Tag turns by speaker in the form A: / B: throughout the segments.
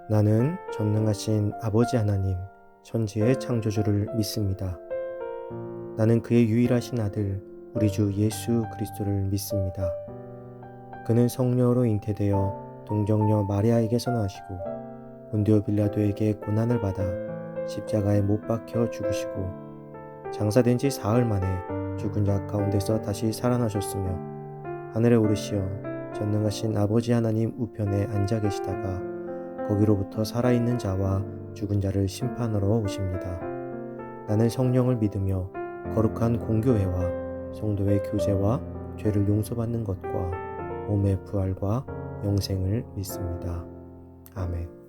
A: 나는 전능하신 아버지 하나님, 천지의 창조주를 믿습니다. 나는 그의 유일하신 아들, 우리 주 예수 그리스도를 믿습니다. 그는 성령으로 잉태되어 동정녀 마리아에게서 나시고 본디오 빌라도에게 고난을 받아 십자가에 못 박혀 죽으시고 장사된 지 사흘 만에 죽은 자 가운데서 다시 살아나셨으며 하늘에 오르시어 전능하신 아버지 하나님 우편에 앉아 계시다가 거기로부터 살아있는 자와 죽은 자를 심판하러 오십니다. 나는 성령을 믿으며 거룩한 공교회와 성도의 교제와 죄를 용서받는 것과 몸의 부활과 영생을 믿습니다. 아멘.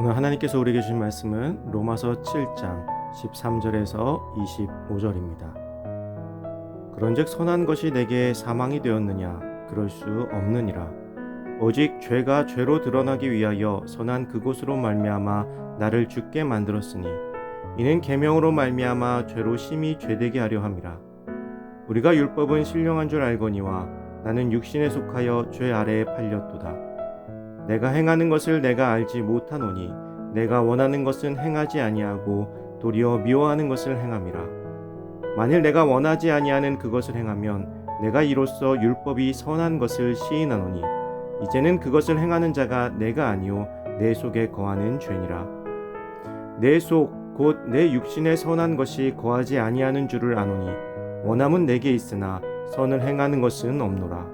A: 오늘 하나님께서 우리에게 주신 말씀은 로마서 7장 13절에서 25절입니다. 그런즉 선한 것이 내게 사망이 되었느냐? 그럴 수 없느니라. 오직 죄가 죄로 드러나기 위하여 선한 그것으로 말미암아 나를 죽게 만들었으니 이는 계명으로 말미암아 죄로 심히 죄되게 하려 함이라. 우리가 율법은 신령한 줄 알거니와 나는 육신에 속하여 죄 아래에 팔렸도다. 내가 행하는 것을 내가 알지 못하노니 내가 원하는 것은 행하지 아니하고 도리어 미워하는 것을 행함이라. 만일 내가 원하지 아니하는 그것을 행하면 내가 이로써 율법이 선한 것을 시인하노니 이제는 그것을 행하는 자가 내가 아니요 내 속에 거하는 죄니라. 내 속 곧 내 육신에 선한 것이 거하지 아니하는 줄을 아노니 원함은 내게 있으나 선을 행하는 것은 없노라.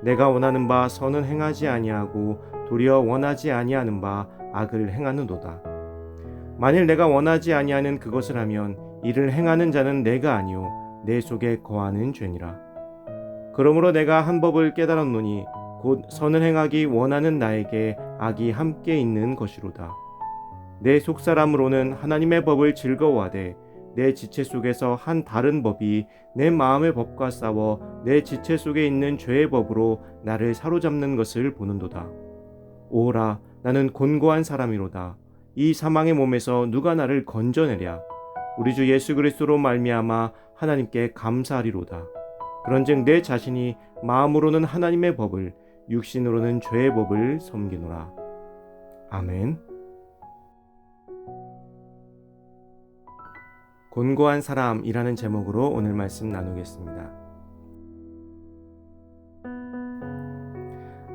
A: 내가 원하는 바 선은 행하지 아니하고 도리어 원하지 아니하는 바 악을 행하는도다. 만일 내가 원하지 아니하는 그것을 하면 이를 행하는 자는 내가 아니요 내 속에 거하는 죄니라. 그러므로 내가 한 법을 깨달았노니 곧 선을 행하기 원하는 나에게 악이 함께 있는 것이로다. 내 속사람으로는 하나님의 법을 즐거워하되 내 지체 속에서 한 다른 법이 내 마음의 법과 싸워 내 지체 속에 있는 죄의 법으로 나를 사로잡는 것을 보는도다. 오라, 나는 곤고한 사람이로다. 이 사망의 몸에서 누가 나를 건져내랴. 우리 주 예수 그리스도로 말미암아 하나님께 감사하리로다. 그런즉 내 자신이 마음으로는 하나님의 법을, 육신으로는 죄의 법을 섬기노라. 아멘. 곤고한 사람이라는 제목으로 오늘 말씀 나누겠습니다.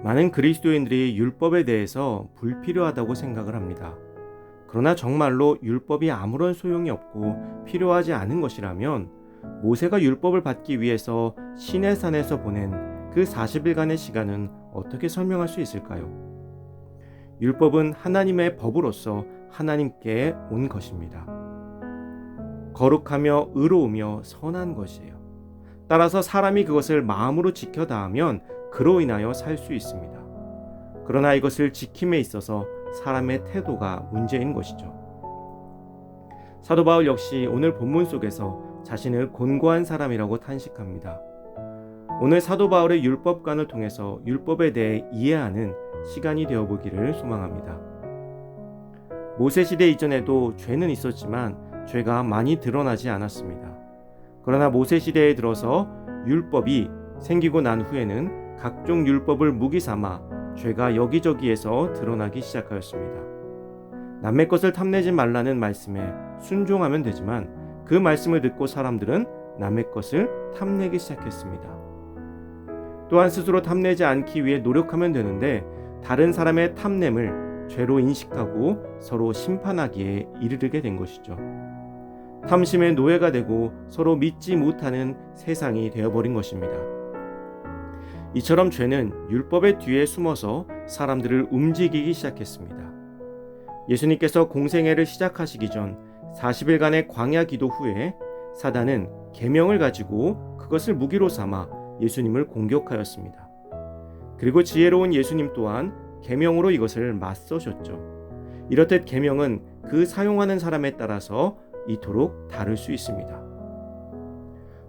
A: 많은 그리스도인들이 율법에 대해서 불필요하다고 생각을 합니다. 그러나 정말로 율법이 아무런 소용이 없고 필요하지 않은 것이라면 모세가 율법을 받기 위해서 시내산에서 보낸 그 40일간의 시간은 어떻게 설명할 수 있을까요? 율법은 하나님의 법으로서 하나님께 온 것입니다. 거룩하며 의로우며 선한 것이에요. 따라서 사람이 그것을 마음으로 지켜 다하면 그로 인하여 살 수 있습니다. 그러나 이것을 지킴에 있어서 사람의 태도가 문제인 것이죠. 사도 바울 역시 오늘 본문 속에서 자신을 곤고한 사람이라고 탄식합니다. 오늘 사도 바울의 율법관을 통해서 율법에 대해 이해하는 시간이 되어보기를 소망합니다. 모세 시대 이전에도 죄는 있었지만 죄가 많이 드러나지 않았습니다. 그러나 모세 시대에 들어서 율법이 생기고 난 후에는 각종 율법을 무기 삼아 죄가 여기저기에서 드러나기 시작하였습니다. 남의 것을 탐내지 말라는 말씀에 순종하면 되지만 그 말씀을 듣고 사람들은 남의 것을 탐내기 시작했습니다. 또한 스스로 탐내지 않기 위해 노력하면 되는데 다른 사람의 탐냄을 죄로 인식하고 서로 심판하기에 이르게 된 것이죠. 탐심의 노예가 되고 서로 믿지 못하는 세상이 되어버린 것입니다. 이처럼 죄는 율법의 뒤에 숨어서 사람들을 움직이기 시작했습니다. 예수님께서 공생애를 시작하시기 전 40일간의 광야 기도 후에 사단은 계명을 가지고 그것을 무기로 삼아 예수님을 공격하였습니다. 그리고 지혜로운 예수님 또한 계명으로 이것을 맞서셨죠. 이렇듯 계명은 그 사용하는 사람에 따라서 이토록 다를 수 있습니다.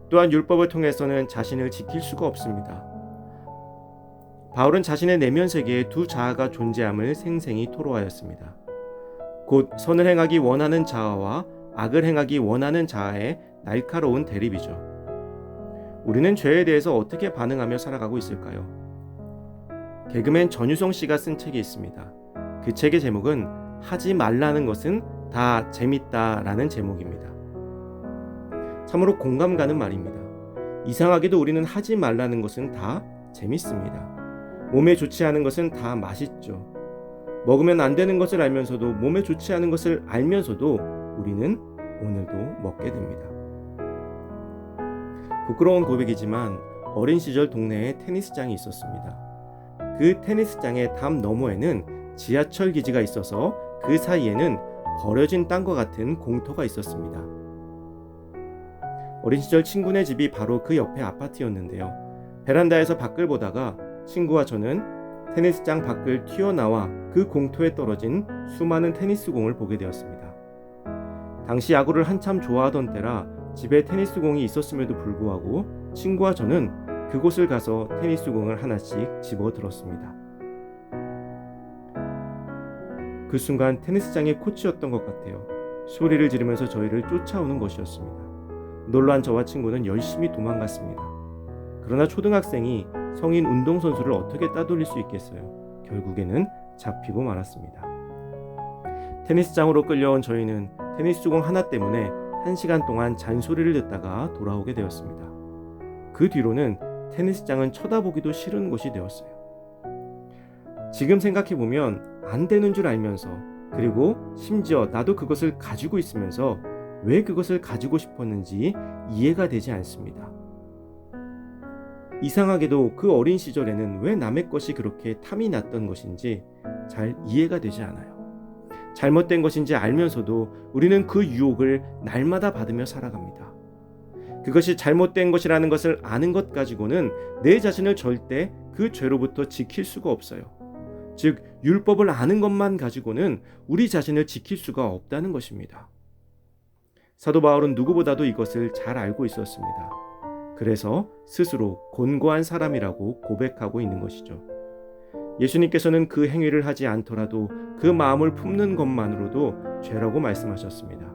A: 또한 율법을 통해서는 자신을 지킬 수가 없습니다. 바울은 자신의 내면 세계에 두 자아가 존재함을 생생히 토로하였습니다. 곧 선을 행하기 원하는 자아와 악을 행하기 원하는 자아의 날카로운 대립이죠. 우리는 죄에 대해서 어떻게 반응하며 살아가고 있을까요? 개그맨 전유성 씨가 쓴 책이 있습니다. 그 책의 제목은 하지 말라는 것은 다 재밌다라는 제목입니다. 참으로 공감 가는 말입니다. 이상하게도 우리는 하지 말라는 것은 다 재밌습니다. 몸에 좋지 않은 것은 다 맛있죠. 먹으면 안 되는 것을 알면서도 몸에 좋지 않은 것을 알면서도 우리는 오늘도 먹게 됩니다. 부끄러운 고백이지만 어린 시절 동네에 테니스장이 있었습니다. 그 테니스장의 담 너머에는 지하철 기지가 있어서 그 사이에는 버려진 땅과 같은 공터가 있었습니다. 어린 시절 친구네 집이 바로 그 옆에 아파트였는데요. 베란다에서 밖을 보다가 친구와 저는 테니스장 밖을 튀어나와 그 공터에 떨어진 수많은 테니스공을 보게 되었습니다. 당시 야구를 한참 좋아하던 때라 집에 테니스공이 있었음에도 불구하고 친구와 저는 그곳을 가서 테니스공을 하나씩 집어들었습니다. 그 순간 테니스장의 코치였던 것 같아요. 소리를 지르면서 저희를 쫓아오는 것이었습니다. 놀란 저와 친구는 열심히 도망갔습니다. 그러나 초등학생이 성인 운동선수를 어떻게 따돌릴 수 있겠어요? 결국에는 잡히고 말았습니다. 테니스장으로 끌려온 저희는 테니스공 하나 때문에 1시간 동안 잔소리를 듣다가 돌아오게 되었습니다. 그 뒤로는 테니스장은 쳐다보기도 싫은 곳이 되었어요. 지금 생각해보면 안 되는 줄 알면서, 그리고 심지어 나도 그것을 가지고 있으면서 왜 그것을 가지고 싶었는지 이해가 되지 않습니다. 이상하게도 그 어린 시절에는 왜 남의 것이 그렇게 탐이 났던 것인지 잘 이해가 되지 않아요. 잘못된 것인지 알면서도 우리는 그 유혹을 날마다 받으며 살아갑니다. 그것이 잘못된 것이라는 것을 아는 것 가지고는 내 자신을 절대 그 죄로부터 지킬 수가 없어요. 즉, 율법을 아는 것만 가지고는 우리 자신을 지킬 수가 없다는 것입니다. 사도 바울은 누구보다도 이것을 잘 알고 있었습니다. 그래서 스스로 곤고한 사람이라고 고백하고 있는 것이죠. 예수님께서는 그 행위를 하지 않더라도 그 마음을 품는 것만으로도 죄라고 말씀하셨습니다.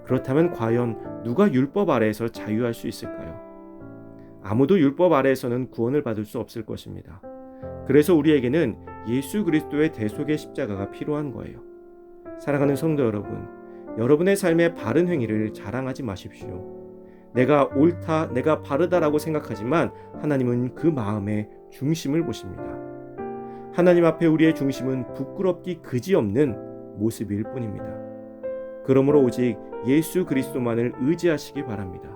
A: 그렇다면 과연 누가 율법 아래에서 자유할 수 있을까요? 아무도 율법 아래에서는 구원을 받을 수 없을 것입니다. 그래서 우리에게는 예수 그리스도의 대속의 십자가가 필요한 거예요. 사랑하는 성도 여러분, 여러분의 삶의 바른 행위를 자랑하지 마십시오. 내가 옳다, 내가 바르다라고 생각하지만 하나님은 그 마음의 중심을 보십니다. 하나님 앞에 우리의 중심은 부끄럽기 그지없는 모습일 뿐입니다. 그러므로 오직 예수 그리스도만을 의지하시기 바랍니다.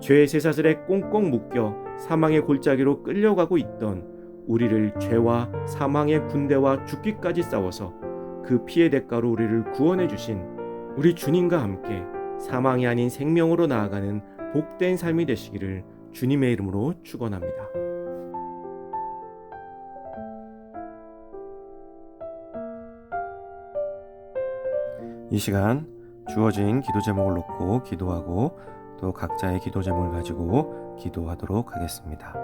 A: 죄의 쇠사슬에 꽁꽁 묶여 사망의 골짜기로 끌려가고 있던 우리를 죄와 사망의 군대와 죽기까지 싸워서 그 피의 대가로 우리를 구원해 주신 우리 주님과 함께 사망이 아닌 생명으로 나아가는 복된 삶이 되시기를 주님의 이름으로 축원합니다. 이 시간 주어진 기도 제목을 놓고 기도하고 또 각자의 기도 제목을 가지고 기도하도록 하겠습니다.